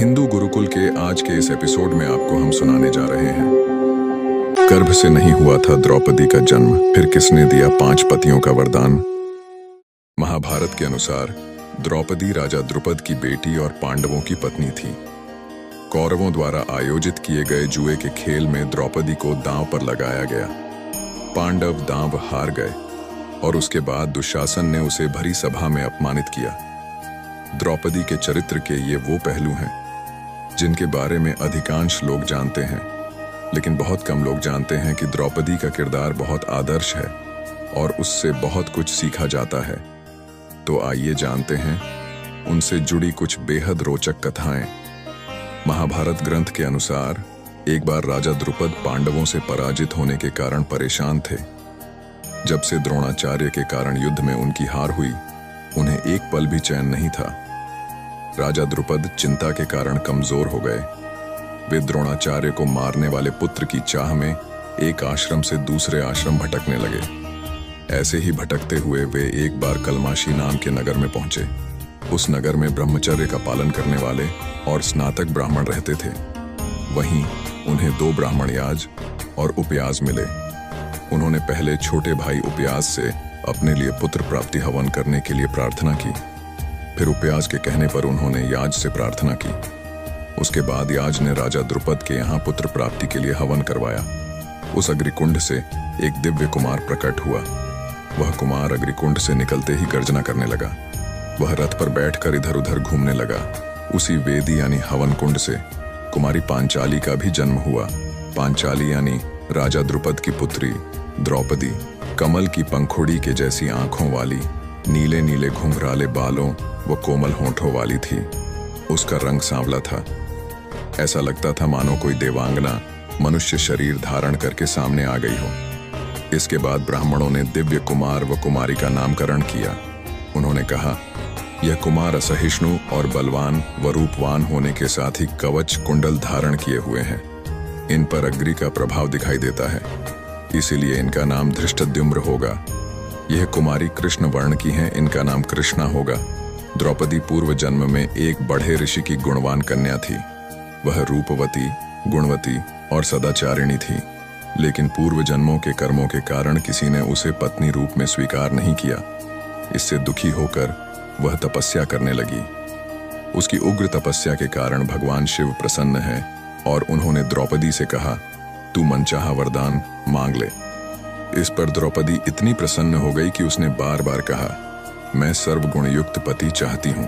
हिंदू गुरुकुल के आज के इस एपिसोड में आपको हम सुनाने जा रहे हैं। गर्भ से नहीं हुआ था द्रौपदी का जन्म, फिर किसने दिया 5 पतियों का वरदान। महाभारत के अनुसार द्रौपदी राजा द्रुपद की बेटी और पांडवों की पत्नी थी। कौरवों द्वारा आयोजित किए गए जुए के खेल में द्रौपदी को दांव पर लगाया गया। पांडव दांव हार गए और उसके बाद दुशासन ने उसे भरी सभा में अपमानित किया। द्रौपदी के चरित्र के ये वो पहलू हैं जिनके बारे में अधिकांश लोग जानते हैं, लेकिन बहुत कम लोग जानते हैं कि द्रौपदी का किरदार बहुत आदर्श है और उससे बहुत कुछ सीखा जाता है। तो आइए जानते हैं उनसे जुड़ी कुछ बेहद रोचक कथाएं। महाभारत ग्रंथ के अनुसार एक बार राजा द्रुपद पांडवों से पराजित होने के कारण परेशान थे। जब से द्रोणाचार्य के कारण युद्ध में उनकी हार हुई, उन्हें एक पल भी चैन नहीं था। राजा द्रुपद चिंता के कारण कमजोर हो गए। वे द्रोणाचार्य को मारने वाले पुत्र की चाह में एक आश्रम से दूसरे आश्रम भटकने लगे। ऐसे ही भटकते हुए वे एक बार कलमाशी नाम के नगर में पहुंचे। उस नगर में ब्रह्मचर्य का पालन करने वाले और स्नातक ब्राह्मण रहते थे। वहीं उन्हें 2 ब्राह्मण याज और उपयाज मिले। उन्होंने पहले छोटे भाई उपयाज से अपने लिए पुत्र प्राप्ति हवन करने के लिए प्रार्थना की। फिर उपयाज के कहने पर उन्होंने याज से प्रार्थना की। उसके बाद याज ने राजा द्रुपद के यहाँ पुत्र प्राप्ति के लिए हवन करवाया। उस अग्निकुंड से एक दिव्य कुमार प्रकट हुआ। वह कुमार अग्निकुंड से निकलते ही गर्जना करने लगा। वह रथ पर बैठकर इधर उधर घूमने लगा। उसी वेदी यानी हवन कुंड से कुमारी पांचाली का भी जन्म हुआ। पांचाली यानी राजा द्रुपद की पुत्री द्रौपदी कमल की पंखुड़ी के जैसी आंखों वाली, नीले नीले घुंघराले बालों व कोमल होंठों वाली थी। उसका रंग सांवला था। ऐसा लगता था मानो कोई देवांगना मनुष्य शरीर धारण करके सामने आ गई हो। इसके बाद ब्राह्मणों ने दिव्य कुमार व कुमारी का नामकरण किया। उन्होंने कहा, यह कुमार असहिष्णु और बलवान व रूपवान होने के साथ ही कवच कुंडल धारण किए हुए हैं। इन पर अग्नि का प्रभाव दिखाई देता है, इसीलिए इनका नाम धृष्टद्युम्न होगा। यह कुमारी कृष्ण वर्ण की हैं, इनका नाम कृष्णा होगा। द्रौपदी पूर्व जन्म में एक बढ़े ऋषि की गुणवान कन्या थी। वह रूपवती, गुणवती और सदाचारिणी थी, लेकिन पूर्व जन्मों के कर्मों के कारण किसी ने उसे पत्नी रूप में स्वीकार नहीं किया। इससे दुखी होकर वह तपस्या करने लगी। उसकी उग्र तपस्या के कारण भगवान शिव प्रसन्न हैं और उन्होंने द्रौपदी से कहा, तू मनचाहा वरदान मांग ले। इस पर द्रौपदी इतनी प्रसन्न हो गई कि उसने बार बार कहा, मैं सर्वगुण युक्त पति चाहती हूँ।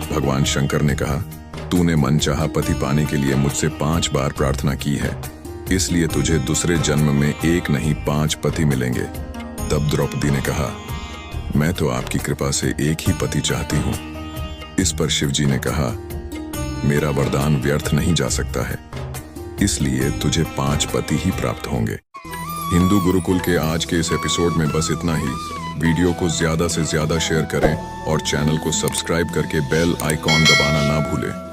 भगवान शंकर ने कहा, तूने मनचाहा पति पाने के लिए मुझसे 5 बार प्रार्थना की है, इसलिए तुझे दूसरे जन्म में 1 नहीं 5 पति मिलेंगे। तब द्रौपदी ने कहा, मैं तो आपकी कृपा से 1 ही पति चाहती हूँ। इस पर शिवजी ने कहा, मेरा वरदान व्यर्थ नहीं जा सकता है, इसलिए तुझे 5 पति ही प्राप्त होंगे। हिंदू गुरुकुल के आज के इस एपिसोड में बस इतना ही। वीडियो को ज्यादा से ज्यादा शेयर करें और चैनल को सब्सक्राइब करके बेल आइकॉन दबाना ना भूलें।